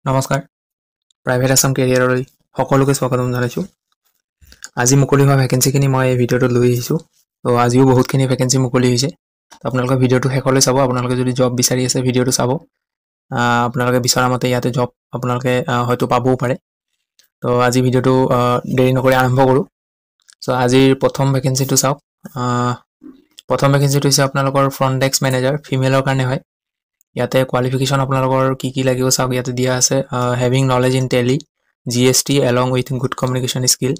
নমস্কাৰ প্ৰাইভেট আছাম কেৰিয়াৰলৈ সকলোকে স্বাগতম জনাইছোঁ। আজি মুকলি হোৱা ভেকেঞ্চিখিনি মই এই ভিডিঅ'টোত লৈ আহিছোঁ। তো আজিও বহুতখিনি ভেকেঞ্চি মুকলি হৈছে। তো আপোনালোকে ভিডিঅ'টো শেষলৈ চাব। আপোনালোকে যদি জব বিচাৰি আছে ভিডিঅ'টো চাব। আপোনালোকে বিচৰা মতে ইয়াতে জব আপোনালোকে হয়তো পাবও পাৰে। তো আজি ভিডিঅ'টো দেৰি নকৰি আৰম্ভ কৰোঁ। চ' আজিৰ প্ৰথম ভেকেঞ্চিটো চাওক। প্ৰথম ভেকেঞ্চিটো হৈছে আপোনালোকৰ ফ্ৰণ্ট ডেস্ক মেনেজাৰ, ফিমেলৰ কাৰণে হয়। ইয়াতে কোৱালিফিকেশ্যন আপোনালোকৰ কি লাগিব চাওক। ইয়াতে দিয়া আছে having knowledge in Tally GST along with good communication skill.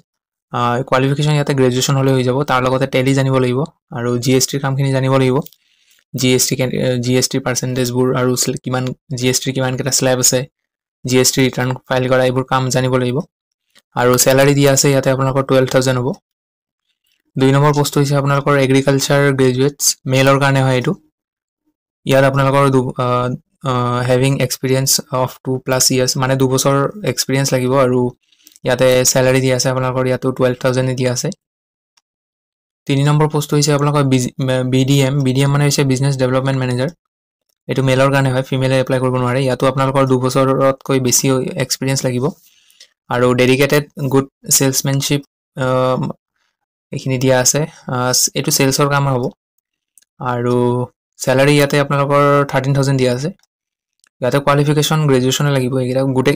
Qualification ইয়াতে গ্ৰেজুৱেশ্যন হ'লে হৈ যাব। তাৰ লগতে টেলি জানিব লাগিব আৰু GSTৰ কামখিনি জানিব লাগিব। GST পাৰ্চেণ্টেজবোৰ আৰু কিমান GSTৰ কিমানকেইটা স্লেব আছে, GST ৰিটাৰ্ণ ফাইল কৰা এইবোৰ কাম জানিব লাগিব। আৰু চেলাৰী দিয়া আছে ইয়াতে আপোনালোকৰ 12,000 হ'ব। 2 নম্বৰ পোষ্ট হৈছে আপোনালোকৰ এগ্ৰিকালচাৰ গ্ৰেজুৱেটছ, মেলৰ কাৰণে হয় এইটো। ইয়াত আপোনালোকৰ হেভিং এক্সপিৰিয়েঞ্চ অফ 2+ years মানে 2 বছৰ এক্সপিৰিয়েঞ্চ লাগিব। আৰু ইয়াতে চেলাৰী দিয়া আছে আপোনালোকৰ ইয়াতো 12,000 দিয়া আছে। 3 নম্বৰ পোষ্ট হৈছে আপোনালোকৰ BDM মানে হৈছে বিজনেছ ডেভেলপমেণ্ট মেনেজাৰ। এইটো মেলৰ কাৰণে হয়, ফিমেলে এপ্লাই কৰিব নোৱাৰে। ইয়াতো আপোনালোকৰ 2 বছৰতকৈ বেছি এক্সপিৰিয়েঞ্চ লাগিব। আৰু ডেডিকেটেড গুড চেলছমেনশ্বিপ এইখিনি দিয়া আছে। এইটো চেলছৰ কাম হ'ব। আৰু চেলাৰী ইয়াতে আপোনালোকৰ 13,000 দিয়া আছে। ইয়াতে কোৱালিফিকেশ্যন গ্ৰেজুৱেশ্যনে লাগিব।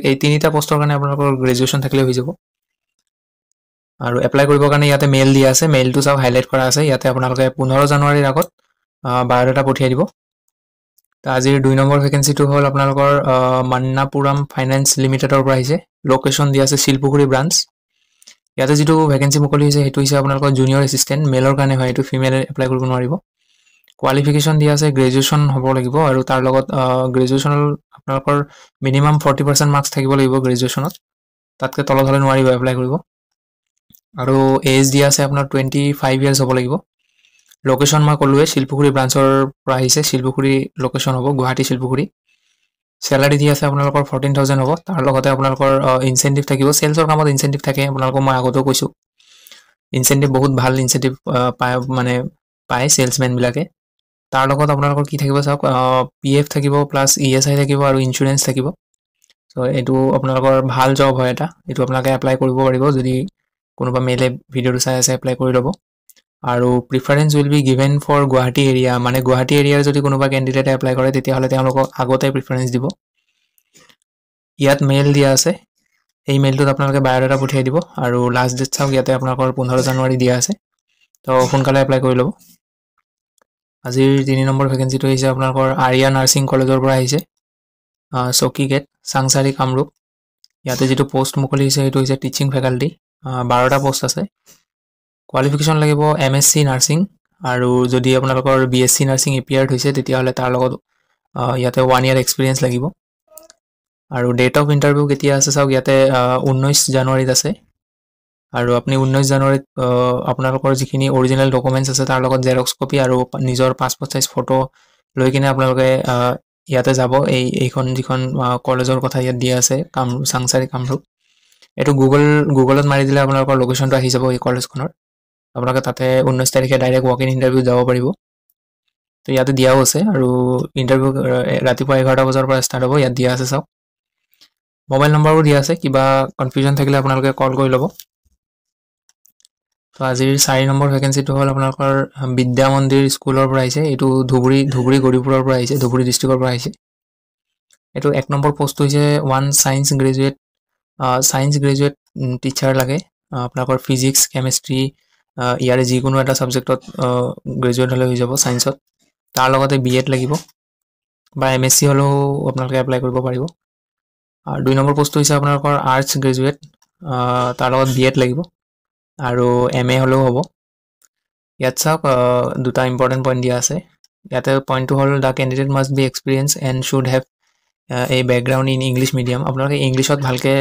এই তিনিটা পোষ্টৰ কাৰণে আপোনালোকৰ গ্ৰেজুৱেশ্যন থাকিলে হৈ যাব। আৰু এপ্লাই কৰিবৰ কাৰণে ইয়াতে মেইল দিয়া আছে। মেইলটো চাওক, হাইলাইট কৰা আছে। ইয়াতে আপোনালোকে 15 জানুৱাৰীৰ আগত বায়'ডাটা পঠিয়াই দিব। তো আজিৰ 2 নম্বৰ ভেকেঞ্চিটো হ'ল আপোনালোকৰ মান্নাপুৰম ফাইনেন্স লিমিটেডৰ পৰা আহিছে। লোকেশ্যন দিয়া আছে শিলপুখুৰী ব্ৰাঞ্চ। ইয়াতে যিটো ভেকেঞ্চি মুকলি হৈছে সেইটো হৈছে আপোনালোকৰ জুনিয়ৰ এছিষ্টেণ্ট, মেলৰ কাৰণে হয়। এইটো ফিমেলে এপ্লাই কৰিব নোৱাৰিব। কোৱালিফিকেশ্যন দিয়া আছে গ্ৰেজুৱেশ্যন হ'ব লাগিব। আৰু তাৰ লগত গ্ৰেজুৱেশ্যনৰ আপোনালোকৰ মিনিমাম 40% মাৰ্কছ থাকিব লাগিব গ্ৰেজুৱেশ্যনত। তাতকৈ তলত হ'লে নোৱাৰিব এপ্লাই কৰিব। আৰু এজ দিয়া আছে আপোনাৰ 25 years হ'ব লাগিব। লোকেশ্যন মই ক'লোৱে শিলপুখুৰী ব্ৰাঞ্চৰ পৰা আহিছে। শিলপুখুৰী লোকেশ্যন হ'ব, গুৱাহাটী শিলপুখুৰী। চেলাৰী দি আছে আপোনালোকৰ 14,000 হ'ব। তাৰ লগতে আপোনালোকৰ ইনচেণ্টিভ থাকিব। চেলছৰ কামত ইনচেণ্টিভ থাকে, আপোনালোকক মই আগতেও কৈছোঁ। ইনচেণ্টিভ বহুত ভাল ইনচেণ্টিভ পায় চেলছমেনবিলাকে। তাৰ লগত আপোনালোকৰ কি থাকিব চাওক, PF থাকিব, প্লাছ ESI থাকিব আৰু ইঞ্চুৰেঞ্চ থাকিব। চ' এইটো আপোনালোকৰ ভাল জব হয় এটা। এইটো আপোনালোকে এপ্লাই কৰিব পাৰিব। যদি কোনোবা মেইলে ভিডিঅ'টো চাই আছে এপ্লাই কৰি ল'ব। আৰু preference will be given for Guwahati area, মানে গুৱাহাটী এৰিয়াৰ যদি কোনোবা কেণ্ডিডেটে এপ্লাই কৰে তেতিয়াহ'লে তেওঁলোকক আগতে প্ৰিফাৰেঞ্চ দিব। ইয়াত মেইল দিয়া আছে। এই মেইলটোত আপোনালোকে বায়'ডাটা পঠিয়াই দিব। আৰু লাষ্ট ডেট চাওক, ইয়াতে আপোনালোকৰ 15 জানুৱাৰী দিয়া আছে। তো সোনকালে এপ্লাই কৰি ল'ব। আজিৰ 3 নম্বৰ ভেকেঞ্চিটো হৈছে আপোনালোকৰ আৰিয়া নাৰ্ছিং কলেজৰ পৰা আহিছে। চকী গেট, চাংচাৰী, কামৰূপ। ইয়াতে যিটো পোষ্ট মুকলি হৈছে সেইটো হৈছে টিচিং ফেকাল্টি। 12টা পোষ্ট আছে। কোৱালিফিকেশ্যন লাগিব MSc নাৰ্ছিং, আৰু যদি আপোনালোকৰ BSc নাৰ্ছিং এপিয়াৰ্ড হৈছে তেতিয়াহ'লে তাৰ লগত ইয়াতে 1 year এক্সপিৰিয়েঞ্চ লাগিব। আৰু ডেট অফ ইণ্টাৰভিউ কেতিয়া আছে চাওক, ইয়াতে 19 জানুৱাৰীত আছে। আৰু আপুনি 19 জানুৱাৰীত আপোনালোকৰ যিখিনি অৰিজিনেল ডকুমেণ্টছ আছে তাৰ লগত জেৰক্স কপি আৰু নিজৰ পাছপৰ্ট চাইজ ফটো লৈ কিনে আপোনালোকে ইয়াতে যাব। এইখন যিখন কলেজৰ কথা ইয়াত দিয়া আছে, চাংচাৰী কামৰূপ। এইটো গুগলত মাৰি দিলে আপোনালোকৰ লোকেশ্যনটো আহি যাব এই কলেজখনৰ। আপোনালোকে তাতে 19 তাৰিখে ডাইৰেক্ট ৱাক ইন ইণ্টাৰভিউ যাব পাৰিব। তো ইয়াতে দিয়াও আছে। আৰু ইণ্টাৰভিউ ৰাতিপুৱা 11টা বজাৰ পৰা ষ্টাৰ্ট হ'ব। ইয়াত দিয়া আছে চাওক। মোবাইল নম্বৰো দিয়া আছে। কিবা কনফিউজন থাকিলে আপোনালোকে কল কৰি ল'ব। তো আজিৰ 4 নম্বৰ ভেকেঞ্চিটো হ'ল আপোনালোকৰ বিদ্যা মন্দিৰ স্কুলৰ পৰা আহিছে। এইটো ধুবুৰী গৌৰীপুৰৰ পৰা আহিছে, ধুবুৰী ডিষ্ট্ৰিক্টৰ পৰা আহিছে। এইটো 1 নম্বৰ পোষ্ট হৈছে চায়েন্স গ্ৰেজুৱেট টিচাৰ লাগে। আপোনালোকৰ ফিজিক্স, কেমেষ্ট্ৰি, ইয়াৰে যিকোনো এটা ছাবজেক্টত গ্ৰেজুৱেট হ'লে হৈ যাব ছায়েন্সত। তাৰ লগতে BEd লাগিব বা MSc হ'লেও আপোনালোকে এপ্লাই কৰিব পাৰিব। আৰু 2 নম্বৰ পোষ্ট হৈছে আপোনালোকৰ আৰ্টছ গ্ৰেজুৱেট, তাৰ লগত BEd লাগিব আৰু MA হ'লেও হ'ব। ইয়াত চাওক, 2টা ইম্পৰ্টেণ্ট পইণ্ট দিয়া আছে। ইয়াতে পইণ্টটো হ'ল the candidate must B experience and should have এই বেকগ্ৰাউণ্ড ইন ইংলিছ মিডিয়াম। আপোনালোকে ইংলিছত ভালকৈ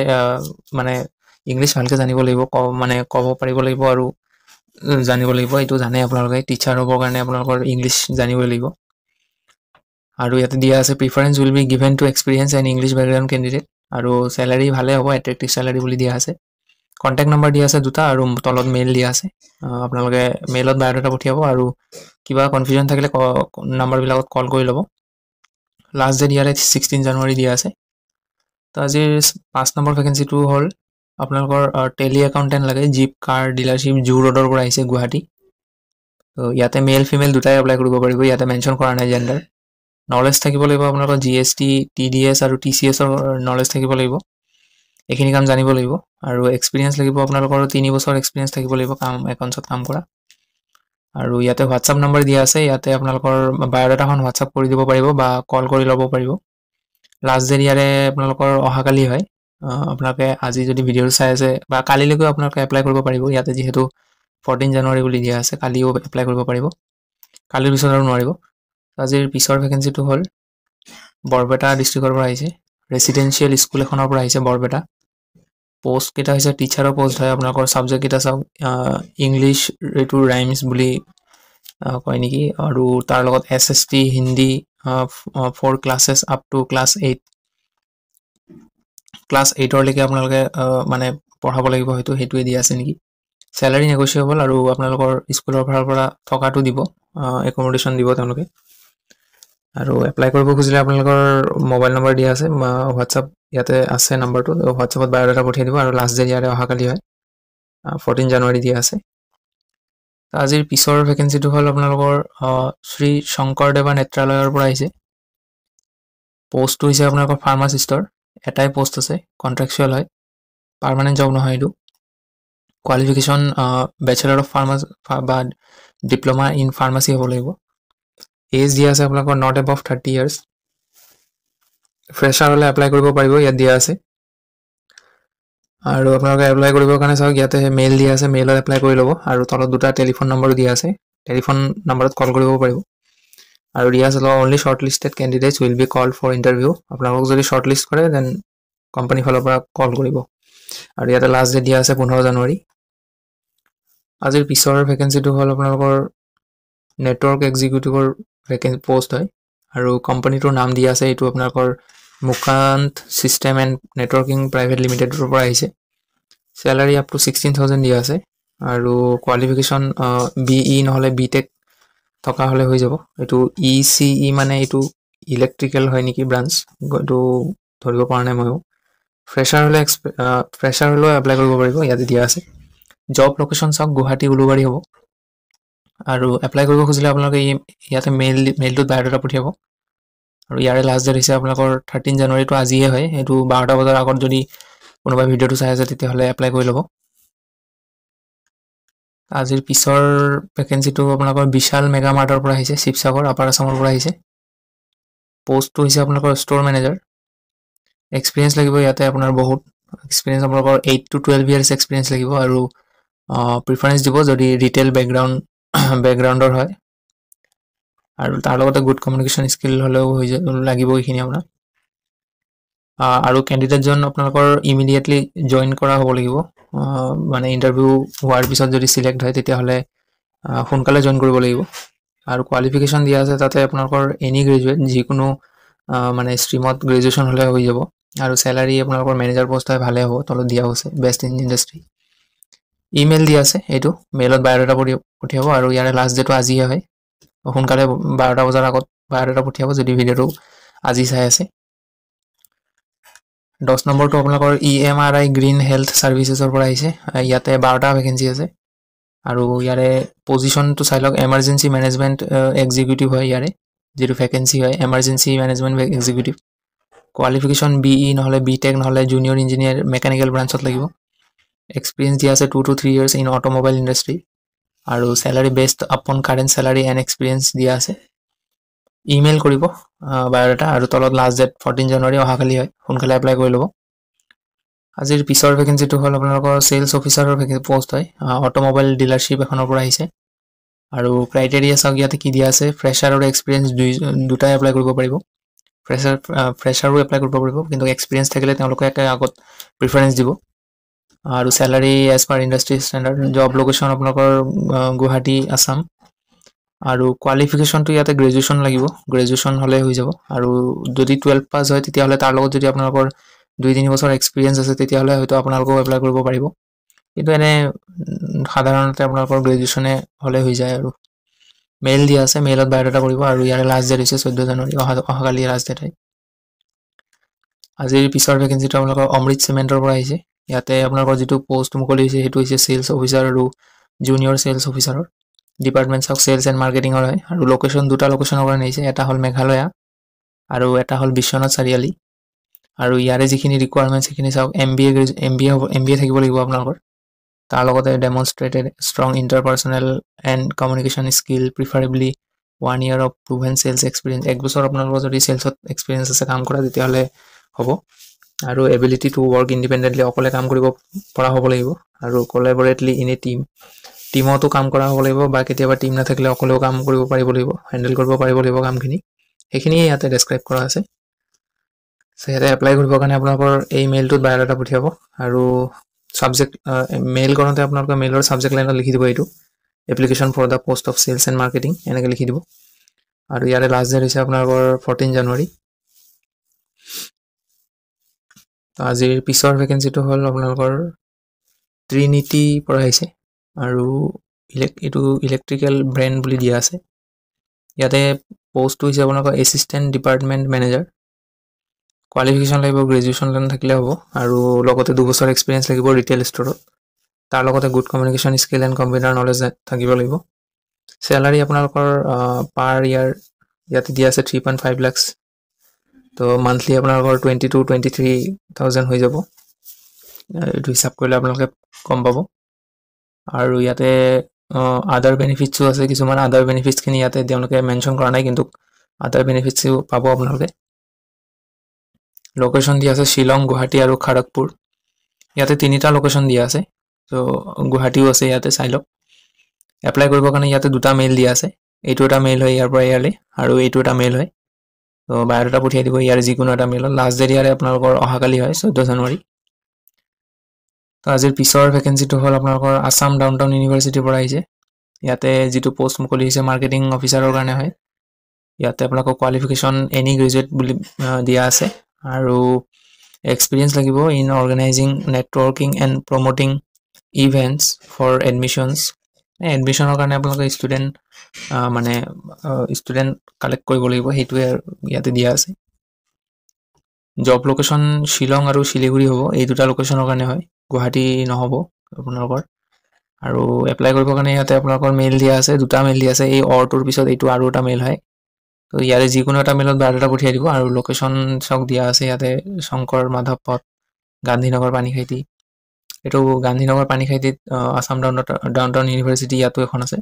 ইংলিছ ভালকৈ জানিব লাগিব, ক'ব পাৰিব লাগিব আৰু জানিব লাগিব। এইটো জানে আপোনালোকে, টিচাৰ হ'বৰ কাৰণে আপোনালোকৰ ইংলিছ জানিবই লাগিব। আৰু ইয়াতে দিয়া আছে preference will be given to experience and English background candidate. আৰু চেলাৰী ভালে হ'ব, এট্ৰেক্টিভ চেলাৰী বুলি দিয়া আছে। কণ্টেক্ট নম্বৰ দিয়া আছে 2টা আৰু তলত মেইল দিয়া আছে। আপোনালোকে মেইলত বায়'ডাটা পঠিয়াব আৰু কিবা কনফিউজন থাকিলে নম্বৰবিলাকত কল কৰি ল'ব। লাষ্ট ডেট ইয়াৰে 16 জানুৱাৰী দিয়া আছে। তো আজিৰ 5 নম্বৰ ভেকেন্সিটো হ'ল আপোনালোকৰ টেলি একাউণ্টেণ্ট লাগে জিপ কাৰ ডিলাৰশ্বিপ জু ৰোডৰ পৰা আহিছে গুৱাহাটী। তো ইয়াতে মেল ফিমেল দুটাই এপ্লাই কৰিব পাৰিব, ইয়াতে মেনশ্যন কৰা নাই জেণ্ডাৰ। নলেজ থাকিব লাগিব আপোনালোকৰ GST TDS আৰু TCSৰ নলেজ থাকিব লাগিব, এইখিনি কাম জানিব লাগিব। আৰু এক্সপিৰিয়েঞ্চ লাগিব আপোনালোকৰ 3 বছৰ এক্সপিৰিয়েঞ্চ থাকিব লাগিব একাউণ্টছত কাম কৰা। আৰু ইয়াতে হোৱাটছআপ নম্বৰ দিয়া আছে, ইয়াতে আপোনালোকৰ বায়'ডাটাখন হোৱাটছআপ কৰি দিব পাৰিব বা কল কৰি ল'ব পাৰিব। লাষ্ট ডেট ইয়াৰে আপোনালোকৰ অহাকালি হয়। আপোনালোকে আজি যদি ভিডিঅ'টো চাই আছে বা কালিলৈকে আপোনালোকে এপ্লাই কৰিব পাৰিব, ইয়াতে যিহেতু 14 জানুৱাৰী বুলি দিয়া আছে, কালিও এপ্লাই কৰিব পাৰিব, কালিৰ পিছত আৰু নোৱাৰিব। আজিৰ পিছৰ ভেকেন্সিটো হ'ল বৰপেটা ডিষ্ট্ৰিক্টৰ পৰা আহিছে, ৰেচিডেঞ্চিয়েল স্কুল এখনৰ পৰা আহিছে বৰপেটা। পোষ্ট কেইটা হৈছে টিচাৰৰ পোষ্ট হয়। আপোনালোকৰ ছাবজেক্ট কেইটা চাওক, ইংলিছ এইটো ৰাইমছ বুলি কয় নেকি, আৰু তাৰ লগত SST Hindi 4 classes up to class 8। Class 8লৈকে আপোনালোকে মানে পঢ়াব লাগিব, সেইটোৱে দিয়া আছে নেকি। চেলাৰী নেগচিয়েবল আৰু আপোনালোকৰ স্কুলৰ ফালৰ পৰা থকাটো দিব, একমডেশ্যন দিব তেওঁলোকে। আৰু এপ্লাই কৰিব খুজিলে আপোনালোকৰ মোবাইল নম্বৰ দিয়া আছে, হোৱাটছআপ ইয়াতে আছে নম্বৰটো, হোৱাটছআপত বায়'ডাটা পঠিয়াই দিব। আৰু লাষ্ট ডেট ইয়াৰে অহাকালি হয়, 14 জানুৱাৰী দিয়া আছে। আজিৰ পিছৰ ভেকেন্সিটো হ'ল আপোনালোকৰ শ্ৰী শংকৰদেৱা নেত্ৰালয়ৰ পৰা আহিছে। পোষ্টটো হৈছে আপোনালোকৰ ফাৰ্মাচিষ্টৰ, এটাই পোষ্ট আছে, কণ্ট্ৰেকচুৱেল হয়, পাৰ্মানেণ্ট জব নহয় এইটো। কোৱালিফিকেশ্যন বেচেলাৰ অফ ফাৰ্মাচী বা ডিপ্ল'মা ইন ফাৰ্মাচী হ'ব লাগিব। এজ দিয়া আছে আপোনালোকৰ নট এবভ 30 ইয়াৰ্ছ। ফ্ৰেছাৰ হ'লে এপ্লাই কৰিব পাৰিব, ইয়াত দিয়া আছে। আৰু আপোনালোকে এপ্লাই কৰিবৰ কাৰণে চাওক, ইয়াতে মেইল দিয়া আছে, মেইলত এপ্লাই কৰি ল'ব। আৰু তলত দুটা টেলিফোন নম্বৰো দিয়া আছে, টেলিফোন নম্বৰত কল কৰিব পাৰিব। আৰু দিয়া আছে only short listed candidates will be call for interview. আপোনালোকক যদি শ্বৰ্ট লিষ্ট কৰে দেন কোম্পানীৰ ফালৰ পৰা কল কৰিব। আৰু ইয়াতে লাষ্ট ডেট দিয়া আছে 15 জানুৱাৰী। আজিৰ পিছৰ ভেকেন্সিটো হ'ল আপোনালোকৰ নেটৱৰ্ক এক্সিকিউটিভৰ পোষ্ট হয়। আৰু কোম্পানীটোৰ নাম দিয়া আছে, এইটো আপোনালোকৰ মুকান্ত ছিষ্টেম এণ্ড নেটৱৰ্কিং প্ৰাইভেট লিমিটেডৰ পৰা আহিছে। চেলাৰী আপ টু 16,000 দিয়া আছে। আৰু কোৱালিফিকেশ্যন BE নহ'লে BTech থকা হ'লে হৈ যাব। এইটো ECE মানে এইটো ইলেক্ট্ৰিকেল হয় নেকি ব্ৰাঞ্চ, এইটো ধৰিব পৰা নাই ময়ো। ফ্ৰেছাৰ হ'লেও এপ্লাই কৰিব পাৰিব, ইয়াতে দিয়া আছে। জব লোকেশ্যন চাওক, গুৱাহাটী উলুবাৰী হ'ব। আৰু এপ্লাই কৰিব খুজিলে আপোনালোকে ইয়াতে মেইলটোত বায়'ডাটা পঠিয়াব। আৰু ইয়াৰে লাষ্ট ডেট হৈছে আপোনালোকৰ 13 জানুৱাৰীটো আজিয়ে হয়, এইটো 12টা বজাৰ আগত যদি কোনোবাই ভিডিঅ'টো চাই আছে তেতিয়াহ'লে এপ্লাই কৰি ল'ব। আজিৰ পিছৰ ভেকেন্সিটো আপোনালোকৰ বিশাল মেগা মাৰ্টৰ পৰা আহিছে, শিৱসাগৰ আপাৰ আছামৰ পৰা আহিছে। পোষ্টটো হৈছে আপোনালোকৰ ষ্ট'ৰ মেনেজাৰ। এক্সপিৰিয়েঞ্চ লাগিব ইয়াতে আপোনাৰ বহুত এক্সপিৰিয়েঞ্চ, আপোনালোকৰ 8 to 12 ইয়াৰ্ছ এক্সপিৰিয়েঞ্চ লাগিব। আৰু প্ৰিফাৰেঞ্চ দিব যদি ৰিটেইল বেকগ্ৰাউণ্ডৰ হয়। আৰু তাৰ লগতে গুড কমিউনিকেশ্যন স্কিল হ'লেও লাগিব এইখিনি আপোনাক। আৰু কেণ্ডিডেটজন আপোনালোকৰ ইমিডিয়েটলি জইন কৰা হ'ব লাগিব, মানে ইণ্টাৰভিউ হোৱাৰ পিছত যদি চিলেক্ট হয় তেতিয়াহ'লে সোনকালে জইন কৰিব লাগিব। আৰু কোৱালিফিকেশ্যন দিয়া আছে তাতে আপোনালোকৰ এনি গ্ৰেজুৱেট, যিকোনো মানে ষ্ট্ৰীমত গ্ৰেজুৱেশ্যন হ'লে হৈ যাব। আৰু চেলাৰী আপোনালোকৰ মেনেজাৰ পোষ্ট হয়, ভালে হ'ব, তলত দিয়া হৈছে বেষ্ট ইন ইণ্ডাষ্ট্ৰী। ইমেইল দিয়া আছে, এইটো মেইলত বায়'ডাটা পঠিয়াব। আৰু ইয়াৰে লাষ্ট ডেটো আজিয়ে হয়, সোনকালে 12টা বজাৰ আগত বায়'ডাটা পঠিয়াব যদি ভিডিঅ'টো আজি চাই আছে। 10 নম্বৰটো আপোনালোকৰ EMRI গ্ৰীণ হেল্থ ছাৰ্ভিচেছৰ পৰা আহিছে, ইয়াতে 12টা ভেকেঞ্চি আছে। আৰু ইয়াৰে পজিশ্যনটো চাই লওক, এমাৰ্জেঞ্চি মেনেজমেণ্ট এক্সিকিউটিভ হয় ইয়াৰে যিটো ভেকেঞ্চি হয়, emergency management executive. Qualification BE নহ'লে BTech নহ'লে জুনিয়ৰ ইঞ্জিনিয়াৰ মেকানিকেল ব্ৰাঞ্চত লাগিব। এক্সপিৰিয়েঞ্চ দিয়া আছে 2 to 3 years in automobile industry. আৰু চেলাৰী বেষ্ট আপন কাৰেণ্ট চেলাৰী এণ্ড এক্সপিৰিয়েঞ্চ দিয়া আছে। ইমেইল কৰিব বায়'ডাটা। আৰু তলত লাষ্ট ডেট 14 জানুৱাৰী অহাকালি হয়, সোনকালে এপ্লাই কৰি ল'ব। আজিৰ পিছৰ ভেকেঞ্চিটো হ'ল আপোনালোকৰ চেলছ অফিচাৰৰ পোষ্ট হয়, অট'মোবাইল ডিলাৰশ্বিপ এখনৰ পৰা আহিছে। আৰু ক্ৰাইটেৰিয়া চাওক ইয়াতে কি দিয়া আছে, ফ্ৰেছাৰ আৰু এক্সপিৰিয়েঞ্চ দুটাই এপ্লাই কৰিব পাৰিব। ফ্ৰেছাৰো এপ্লাই কৰিব পাৰিব, কিন্তু এক্সপিৰিয়েঞ্চ থাকিলে তেওঁলোকে আগত প্ৰিফাৰেঞ্চ দিব। আৰু salary as per industry standard. Job location আপোনালোকৰ গুৱাহাটী আছাম। আৰু কোৱালিফিকেশ্যনটো ইয়াতে গ্ৰেজুৱেশ্যন লাগিব, গ্ৰেজুৱেশ্যন হ'লে হৈ যাব। আৰু যদি 12 পাছ হয় তেতিয়াহ'লে তাৰ লগত যদি আপোনালোকৰ 2-3 বছৰ এক্সপিৰিয়েঞ্চ আছে তেতিয়াহ'লে হয়তো আপোনালোকেও এপ্লাই কৰিব পাৰিব। কিন্তু এনে সাধাৰণতে আপোনালোকৰ গ্ৰেজুৱেশ্যনে হ'লে হৈ যায়। আৰু মেইল দিয়া আছে, মেইলত বায়'ডাটা কৰিব। আৰু ইয়াৰে লাষ্ট ডেট হৈছে 14 জানুৱাৰী, অহাকালি লাষ্ট ডেট হয়। আজিৰ পিছৰ ভেকেঞ্চিটো আপোনালোকৰ অমৃত চিমেণ্টৰ পৰা আহিছে। ইয়াতে আপোনালোকৰ যিটো পোষ্ট মুকলি হৈছে সেইটো হৈছে চেলছ অফিচাৰ আৰু জুনিয়ৰ চেলছ অফিচাৰৰ। ডিপাৰ্টমেণ্টছ অফ চেলছ এণ্ড মাৰ্কেটিঙৰ হয় আৰু লোকেশ্যন দুটা লোকেশ্যনৰ কাৰণে আহিছে। এটা হ'ল মেঘালয়া আৰু এটা হ'ল বিশ্বনাথ চাৰিআলি। আৰু ইয়াৰে যিখিনি ৰিকুৱাৰমেণ্টছ সেইখিনি চাওক, MBA থাকিব লাগিব আপোনালোকৰ। তাৰ লগতে demonstrated strong interpersonal and communication skill, preferably 1 year of proven sales experience. 1 বছৰ আপোনালোকৰ যদি চেলছত এক্সপিৰিয়েঞ্চ আছে কাম কৰা তেতিয়াহ'লে হ'ব। আৰু এবিলিটি টু ৱৰ্ক ইণ্ডিপেণ্ডেণ্টলি, অকলে কাম কৰিব পৰা হ'ব লাগিব। আৰু কলেবৰেটলি ইন এ টিম, টিমতো কাম কৰা হ'ব লাগিব বা কেতিয়াবা টিম নাথাকিলে অকলেও কাম কৰিব পাৰিব লাগিব, হেণ্ডেল কৰিব পাৰিব লাগিব কামখিনি। সেইখিনিয়ে ইয়াতে ডেছক্ৰাইব কৰা আছে। চ' ইয়াতে এপ্লাই কৰিবৰ কাৰণে আপোনালোকৰ এই মেইলটোত বায়'ডাটা পঠিয়াব আৰু ছাবজেক্ট মেইল কৰোঁতে আপোনালোকৰ মেইলৰ ছাবজেক্ট লাইনত লিখি দিব এইটো application for the post of sales and marketing, এনেকৈ লিখি দিব। আৰু ইয়াৰে লাষ্ট ডেট হৈছে আপোনালোকৰ 14 জানুৱাৰী। আজিৰ পিছৰ ভেকেঞ্চিটো হ'ল আপোনালোকৰ ত্ৰিনিটিৰ পৰা আহিছে আৰু এইটো ইলেক্ট্ৰিকেল ব্ৰেণ্ড বুলি দিয়া আছে। ইয়াতে পষ্টটো হৈছে আপোনালোকৰ এছিষ্টেণ্ট ডিপাৰ্টমেণ্ট মেনেজাৰ। কোৱালিফিকেশ্যন লাগিব, গ্ৰেজুৱেশ্যন থাকিলে হ'ব আৰু লগতে 2 বছৰ এক্সপিৰিয়েঞ্চ লাগিব ৰিটেইল ষ্ট'ৰত। তাৰ লগতে good communication skill and computer knowledge থাকিব লাগিব। চেলাৰী আপোনালোকৰ পাৰ ইয়াৰ ইয়াতে দিয়া আছে 3.5 lakhs। তো মান্থলি আপোনালোকৰ 22-23,000 হৈ যাব। এইটো হিচাপ কৰিলে আপোনালোকে গম পাব। আৰু ইয়াতে আদাৰ বেনিফিটছো আছে, কিছুমান আদাৰ বেনিফিটছখিনি ইয়াতে তেওঁলোকে মেনশ্যন কৰা নাই, কিন্তু আদাৰ বেনিফিটছো পাব আপোনালোকে। লোকেশ্যন দিয়া আছে শ্বিলং, গুৱাহাটী আৰু খড়গপুৰ। ইয়াতে 3টা লোকেশ্যন দিয়া আছে, ত' গুৱাহাটীও আছে ইয়াতে, চাই লওক। এপ্লাই কৰিবৰ কাৰণে ইয়াতে 2টা মেইল দিয়া আছে। এইটো এটা মেইল হয় ইয়াৰ পৰা ইয়ালৈ, আৰু এইটো এটা মেইল হয়। ত' বায়'ডাটা পঠিয়াই দিব ইয়াৰ যিকোনো এটা মেইলত। লাষ্ট ডেট ইয়াৰে আপোনালোকৰ অহাকালি হয় 14 জানুৱাৰী। তো আজিৰ পিছৰ ভেকেঞ্চিটো হ'ল আপোনালোকৰ আছাম ডাউন টাউন ইউনিভাৰ্চিটিৰ পৰা আহিছে। ইয়াতে যিটো পোষ্ট মুকলি হৈছে মাৰ্কেটিং অফিচাৰৰ কাৰণে হয়। ইয়াতে আপোনালোকৰ কোৱালিফিকেশ্যন এনি গ্ৰেজুৱেট বুলি দিয়া আছে আৰু এক্সপিৰিয়েঞ্চ লাগিব in organising, networking and promoting events for admissions. এডমিশ্যনৰ কাৰণে আপোনালোকে ষ্টুডেণ্ট কালেক্ট কৰিব লাগিব, সেইটোৱে ইয়াতে দিয়া আছে। জব লোকেশ্যন শ্বিলং আৰু শিলিগুৰি হ'ব, এই 2টা লোকেশ্যনৰ কাৰণে হয়, গুৱাহাটী নহ'ব আপোনালোকৰ। আৰু এপ্লাই কৰিবৰ কাৰণে ইয়াতে আপোনালোকৰ মেইল দিয়া আছে, 2টা মেইল দিয়া আছে। এই অৰটোৰ পিছত এইটো আৰু এটা মেইল হয়। তো ইয়াৰে যিকোনো এটা মেইলত বায়'ডাটা পঠিয়াই দিব। আৰু লোকেশ্যন চক দিয়া আছে ইয়াতে শংকৰ মাধৱ পথ, গান্ধীনগৰ, পানীখাইটি। এইটো গান্ধীনগৰ পানীখাইটিত আছাম ডাউন টাউন ইউনিভাৰ্চিটি ইয়াতো এখন আছে,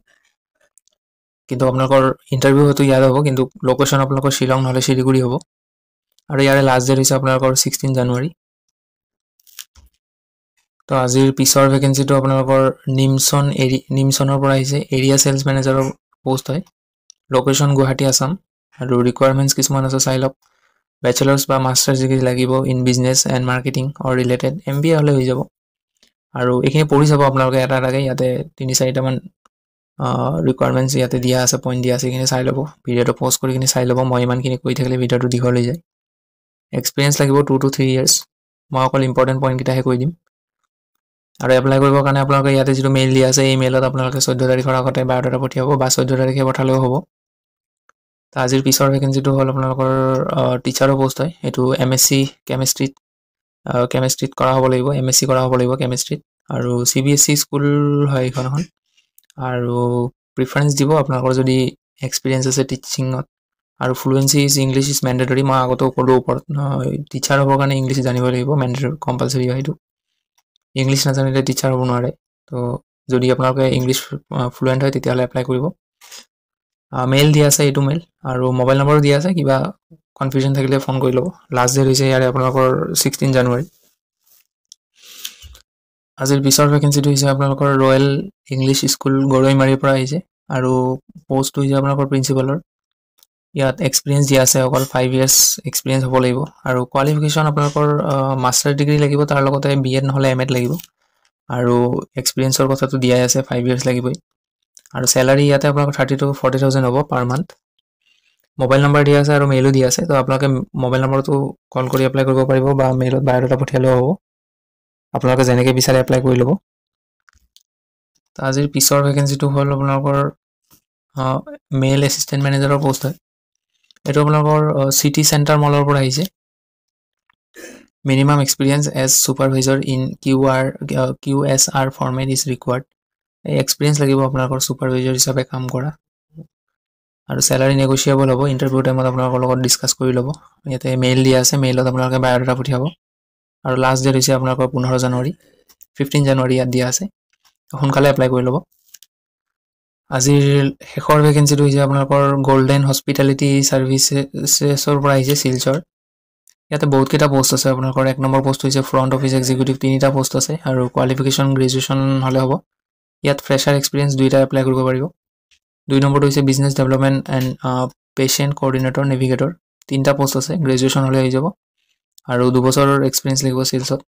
কিন্তু আপোনালোকৰ ইণ্টাৰভিউ হয়তো ইয়াত হ'ব, কিন্তু লোকেশ্যন আপোনালোকৰ শ্বিলং নহ'লে শিলিগুৰি হ'ব। আৰু ইয়াৰে লাষ্ট ডেট হৈছে আপোনালোকৰ 16 জানুৱাৰী। তো আজিৰ পিছৰ ভেকেঞ্চিটো আপোনালোকৰ নিমচনৰ পৰা আহিছে। এৰিয়া চেলছ মেনেজাৰৰ পোষ্ট হয়। লোকেশ্যন গুৱাহাটী, আছাম। আৰু ৰিকুৱাৰমেণ্টছ কিছুমান আছে, চাই লওক। বেচেলাৰ্ছ বা মাষ্টাৰ্ছ ডিগ্ৰী লাগিব in business and marketing or related, MBA হ'লে হৈ যাব। আৰু এইখিনি পঢ়ি চাব আপোনালোকে এটা এটাকৈ, ইয়াতে 3-4টামান ৰিকুৱাৰমেণ্টছ ইয়াতে দিয়া আছে, পইণ্ট দিয়া আছে, এইখিনি চাই ল'ব। ভিডিঅ'টো পজ কৰি কিনি চাই ল'ব, মই ইমানখিনি কৈ থাকিলে ভিডিঅ'টো দীঘল হৈ যায়। এক্সপিৰিয়েঞ্চ লাগিব 2 to 3 years। মই অকল ইম্পৰ্টেণ্ট পইণ্টকেইটাহে কৈ দিম। আৰু এপ্লাই কৰিবৰ কাৰণে আপোনালোকে ইয়াতে যিটো মেইল দিয়া আছে, এই মেইলত আপোনালোকে 14 তাৰিখৰ আগতে বায়'ডাটা পঠিয়াব, বা 14 তাৰিখে পঠালেও হ'ব। তো আজিৰ পিছৰ ভেকেঞ্চিটো হ'ল আপোনালোকৰ টিচাৰৰ পোষ্ট হয়। এইটো MSc কেমেষ্ট্ৰিত কৰা হ'ব লাগিব, MSc কৰা হ'ব লাগিব কেমেষ্ট্ৰিত। আৰু CBSE স্কুল হয় এইখন এখন। আৰু প্ৰিফাৰেঞ্চ দিব আপোনালোকৰ যদি এক্সপিৰিয়েঞ্চ আছে টিচিঙত, আৰু ফ্লুৱেঞ্চি ইংলিছ ইজ মেণ্ডেটৰী। মই আগতেও ক'লোঁ ওপৰত, টিচাৰ হ'বৰ কাৰণে ইংলিছ জানিব লাগিব, মেণ্ডেটৰী কম্পালচৰি হয় এইটো। ইংলিছ নাজানিলে টিচাৰ হ'ব নোৱাৰে। তো যদি আপোনালোকে ইংলিছ ফ্লুৱেণ্ট হয় তেতিয়াহ'লে এপ্লাই কৰিব। মেইল দিয়া আছে, এইটো মেইল, আৰু মোবাইল নম্বৰো দিয়া আছে। কিবা কনফিউজন থাকিলে ফোন কৰি ল'ব। লাষ্ট ডেট হৈছে ইয়াৰে আপোনালোকৰ 16 জানুৱাৰী। আজিৰ পিছৰ ভেকেঞ্চিটো হৈছে আপোনালোকৰ ৰয়েল ইংলিছ স্কুল গৰৈমাৰীৰ পৰা আহিছে, আৰু পষ্টটো হৈছে আপোনালোকৰ প্ৰিন্সিপালৰ। ইয়াত এক্সপিৰিয়েঞ্চ দিয়া আছে, অকল 5 years এক্সপিৰিয়েঞ্চ হ'ব লাগিব। আৰু কোৱালিফিকেশ্যন আপোনালোকৰ মাষ্টাৰ ডিগ্ৰী লাগিব, তাৰ লগতে B.Ed নহ'লে M.Ed লাগিব। আৰু এক্সপিৰিয়েঞ্চৰ কথাটো দিয়াই আছে, 5 years লাগিবই। আৰু চেলাৰী ইয়াতে আপোনালোকৰ 30 to 40,000 হ'ব পাৰ মান্থ। মোবাইল নম্বৰ দিয়া আছে আৰু মেইলো দিয়া আছে, তো আপোনালোকে মোবাইল নম্বৰটো কল কৰি এপ্লাই কৰিব পাৰিব, বা মেইলত বায়'ডাটা পঠিয়ালেও হ'ব। আপোনালোকে যেনেকৈ বিচাৰে এপ্লাই কৰি ল'ব। তো আজিৰ পিছৰ ভেকেঞ্চিটো হ'ল আপোনালোকৰ মেইল এছিষ্টেণ্ট মেনেজাৰৰ পোষ্ট হয়। এইটো আপোনালোকৰ চিটি চেণ্টাৰ মলৰ পৰা আহিছে। Minimum experience as supervisor in QSR format is required. এই এক্সপিৰিয়েঞ্চ লাগিব আপোনালোকৰ ছুপাৰভাইজাৰ হিচাপে কাম কৰা। আৰু চেলাৰী নেগোচিয়েবল হ'ব। ইণ্টাৰভিউ টাইমত আপোনালোকৰ লগত ডিছকাছ কৰি ল'ব। ইয়াতে মেইল দিয়া আছে, মেইলত আপোনালোকে বায়'ডাটা পঠিয়াব। আৰু লাষ্ট ডেট হৈছে আপোনালোকৰ 15 জানুৱাৰী, 15 জানুৱাৰী ইয়াত দিয়া আছে। সোনকালে এপ্লাই কৰি ল'ব। আজিৰ শেষৰ ভেকেঞ্চিটো হৈছে আপোনালোকৰ গল্ডেন হস্পিটেলিটি ছাৰ্ভিচেছৰ পৰা আহিছে শিলচৰ। ইয়াতে বহুতকেইটা পোষ্ট আছে। আপোনালোকৰ 1 নম্বৰ পোষ্ট হৈছে ফ্ৰণ্ট অফিচ এক্সিকিউটিভ, 3টা পোষ্ট আছে আৰু কোৱালিফিকেশ্যন গ্ৰেজুৱেশ্যন হ'লে হ'ব। ইয়াত ফ্ৰেছাৰ এক্সপিৰিয়েঞ্চ 2টা এপ্লাই কৰিব পাৰিব। 2 নম্বৰটো হৈছে business development and patient coordinator navigator, 3টা পোষ্ট আছে, গ্ৰেজুৱেশ্যন হ'লে হৈ যাব আৰু 2 বছৰৰ এক্সপিৰিয়েঞ্চ লাগিব চেলছত।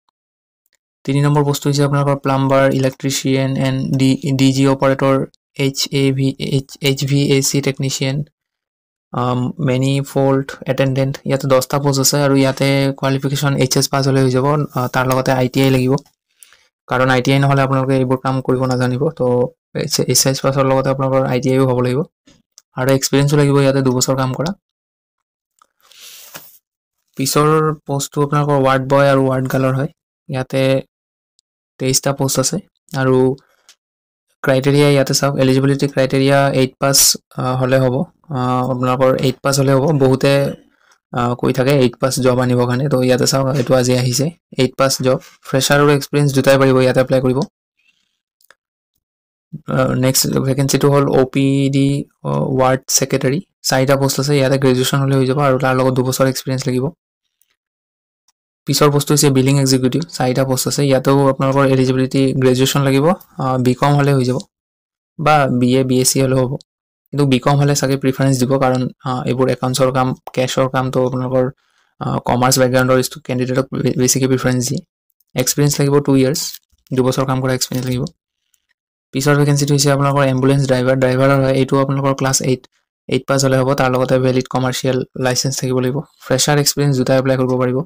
3 নম্বৰ পোষ্টটো হৈছে আপোনালোকৰ plumber, electrician and DG operator, HVAC technician, many fault attendant. ইয়াতে 10টা পোষ্ট আছে আৰু ইয়াতে কোৱালিফিকেশ্যন HS পাছ হ'লে হৈ যাব। তাৰ লগতে ITI লাগিব, কাৰণ ITI নহ'লে আপোনালোকে এইবোৰ কাম কৰিব নাজানিব। তো HS পাছৰ লগতে আপোনালোকৰ ITIও হ'ব লাগিব আৰু এক্সপিৰিয়েঞ্চো লাগিব ইয়াতে 2 বছৰ কাম কৰা। পিছৰ পোষ্টটো আপোনালোকৰ ৱাৰ্ড বয় আৰু ৱাৰ্ড গাৰ্লৰ হয়। ইয়াতে 23টা পোষ্ট আছে আৰু ক্ৰাইটেৰিয়া ইয়াতে চাওক। এলিজিবিলিটি ক্ৰাইটেৰিয়া 8 পাছ হ'লে হ'ব। আপোনালোকৰ 8 পাছ হ'লে হ'ব। বহুতে কৈ থাকে 8 পাছ জব আনিবৰ কাৰণে, তো ইয়াতে চাওক এইটো আজি আহিছে 8 পাছ জব। ফ্ৰেছাৰ আৰু এক্সপিৰিয়েঞ্চ দুটাই পাৰিব ইয়াতে এপ্লাই কৰিব। নেক্সট ভেকেঞ্চিটো হ'ল OPD ৱাৰ্ড ছেক্ৰেটাৰী, 4টা পোষ্ট আছে। ইয়াতে গ্ৰেজুৱেশ্যন হ'লে হৈ যাব আৰু তাৰ লগত 2 বছৰ এক্সপিৰিয়েঞ্চ লাগিব। পিছৰ পোষ্ট হৈছে বিলিং এক্সিকিউটিভ, 4টা পোষ্ট আছে। ইয়াতেও আপোনালোকৰ এলিজিবিলিটি গ্ৰেজুৱেশ্যন লাগিব, BCom হ'লে হৈ যাব বা BA BSc হ'লেও হ'ব, কিন্তু BCom হ'লে চাগে প্ৰিফাৰেঞ্চ দিব, কাৰণ এইবোৰ একাউণ্টছৰ কাম, কেছৰ কামটো আপোনালোকৰ কমাৰ্চ বেকগ্ৰাউণ্ডৰ কেণ্ডিডেটক বেছিকৈ প্ৰিফাৰেঞ্চ দিয়ে। এক্সপিৰিয়েঞ্চ লাগিব 2 ইয়াৰ্ছ, 2 বছৰ কাম কৰা এক্সপিৰিয়েঞ্চ লাগিব। পিছৰ ভেকেঞ্চিটো হৈছে আপোনালোকৰ এম্বুলেঞ্চ ড্ৰাইভাৰৰ হয়। এইটো আপোনালোকৰ ক্লাছ 8 পাছ হ'লে হ'ব। তাৰ লগতে ভেলিড কমাৰ্চিয়েল লাইচেঞ্চ থাকিব লাগিব। ফ্ৰেছাৰ এক্সপিৰিয়েঞ্চ দুটা এপ্লাই কৰিব পাৰিব।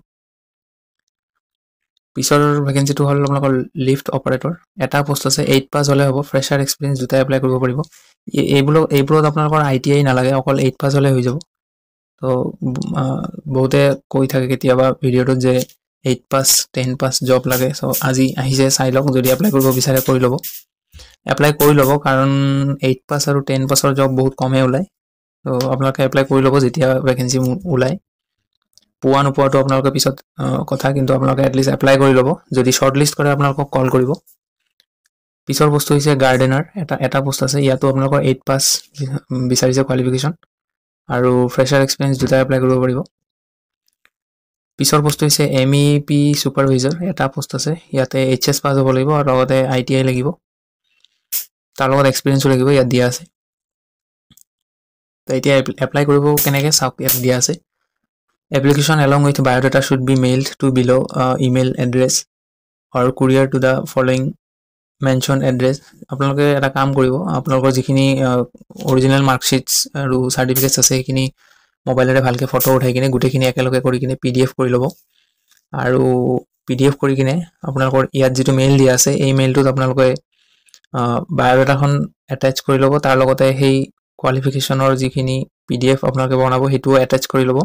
পিছৰ ভেকেঞ্চিটো হ'ল আপোনালোকৰ লিফ্ট অপাৰেটৰ, 1টা পোষ্ট আছে। 8 পাছ হ'লে হ'ব। ফ্ৰেছাৰ এক্সপিৰিয়েঞ্চ দুটা এপ্লাই কৰিব পাৰিব। এইবোৰত আপোনালোকৰ ITI নালাগে, অকল 8 পাছ হ'লে হৈ যাব। তো বহুতে কৈ থাকে কেতিয়াবা ভিডিঅ'টোত যে 8 পাছ 10 পাছ জব লাগে। চ' আজি আহিছে, চাই লওক। যদি এপ্লাই কৰিব বিচাৰে কৰি ল'ব, এপ্লাই কৰি ল'ব, কাৰণ 8 পাছ আৰু 10 পাছৰ জব বহুত কমেই ওলায়। তো আপোনালোকে এপ্লাই কৰি ল'ব যেতিয়া ভেকেঞ্চি ওলায়। পোৱা নোপোৱাটো আপোনালোকে পিছত কথা, কিন্তু আপোনালোকে এটলিষ্ট এপ্লাই কৰি ল'ব। যদি শ্বৰ্ট লিষ্ট কৰে আপোনালোকক কল কৰিব। পিছৰ পোষ্ট হৈছে গাৰ্ডেনাৰ, এটা পোষ্ট আছে। ইয়াতো আপোনালোকৰ 8 পাছ বিচাৰিছে কোৱালিফিকেশ্যন আৰু ফ্ৰেছাৰ এক্সপিৰিয়েঞ্চ দুটা এপ্লাই কৰিব পাৰিব। পিছৰ পোষ্ট হৈছে MEP ছুপাৰভাইজাৰ, 1টা পোষ্ট আছে। ইয়াতে HS পাছ হ'ব লাগিব আৰু লগতে ITI লাগিব, তাৰ লগত এক্সপিৰিয়েঞ্চো লাগিব, ইয়াত দিয়া আছে। তো এতিয়া এপ্লাই কৰিব কেনেকৈ চাওক, ইয়াত দিয়া আছে। Application along with biodata should be mailed to below' email address or courier to the following mentioned address. আপোনালোকে এটা কাম কৰিব, আপোনালোকৰ যিখিনি অৰিজিনেল মাৰ্কশ্বিটছ আৰু চাৰ্টিফিকেটছ আছে সেইখিনি মোবাইলেৰে ভালকৈ ফটো উঠাই কিনে গোটেইখিনি একেলগে কৰি কিনে PDF কৰি ল'ব। আৰু PDF কৰি কিনে আপোনালোকৰ ইয়াত যিটো মেইল দিয়া আছে, এই মেইলটোত আপোনালোকে বায়'ডাটাখন এটেচ কৰি ল'ব। তাৰ লগতে সেই কোৱালিফিকেশ্যনৰ যিখিনি PDF আপোনালোকে বনাব সেইটোও এটেচ কৰি ল'ব।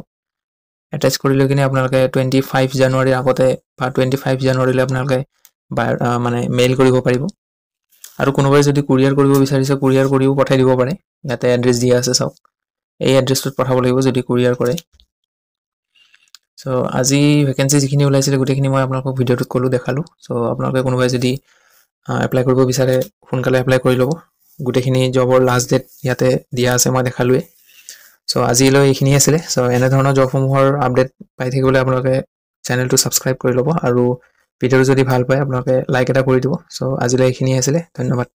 এটেচ কৰি লৈ কিনে আপোনালোকে 25 জানুৱাৰীৰ আগতে বা 25 জানুৱাৰীলৈ আপোনালোকে মানে মেইল কৰিব পাৰিব। আৰু কোনোবাই যদি কুৰিয়াৰ কৰিব বিচাৰিছে, কুৰিয়াৰ কৰিও পঠাই দিব পাৰে। ইয়াতে এড্ৰেছ দিয়া আছে চাওক, এই এড্ৰেছটোত পঠাব লাগিব যদি কুৰিয়াৰ কৰে। চ' আজি ভেকেঞ্চি যিখিনি ওলাইছিলে গোটেইখিনি মই আপোনালোকক ভিডিঅ'টোত ক'লোঁ, দেখালোঁ। চ' আপোনালোকে কোনোবাই যদি এপ্লাই কৰিব বিচাৰে সোনকালে এপ্লাই কৰি ল'ব। গোটেইখিনি জবৰ লাষ্ট ডেট ইয়াতে দিয়া আছে, মই দেখালোৱে। চ' আজিলৈ এইখিনি আছিলে। চ' এনেধৰণৰ জবসমূহৰ আপডেট পাই থাকিবলৈ আপোনালোকে চেনেলটো ছাবস্ক্ৰাইব কৰি ল'ব আৰু ভিডিঅ'টো যদি ভাল পায় আপোনালোকে লাইক এটা কৰি দিব। চ' আজিলৈ এইখিনি আছিলে, ধন্যবাদ।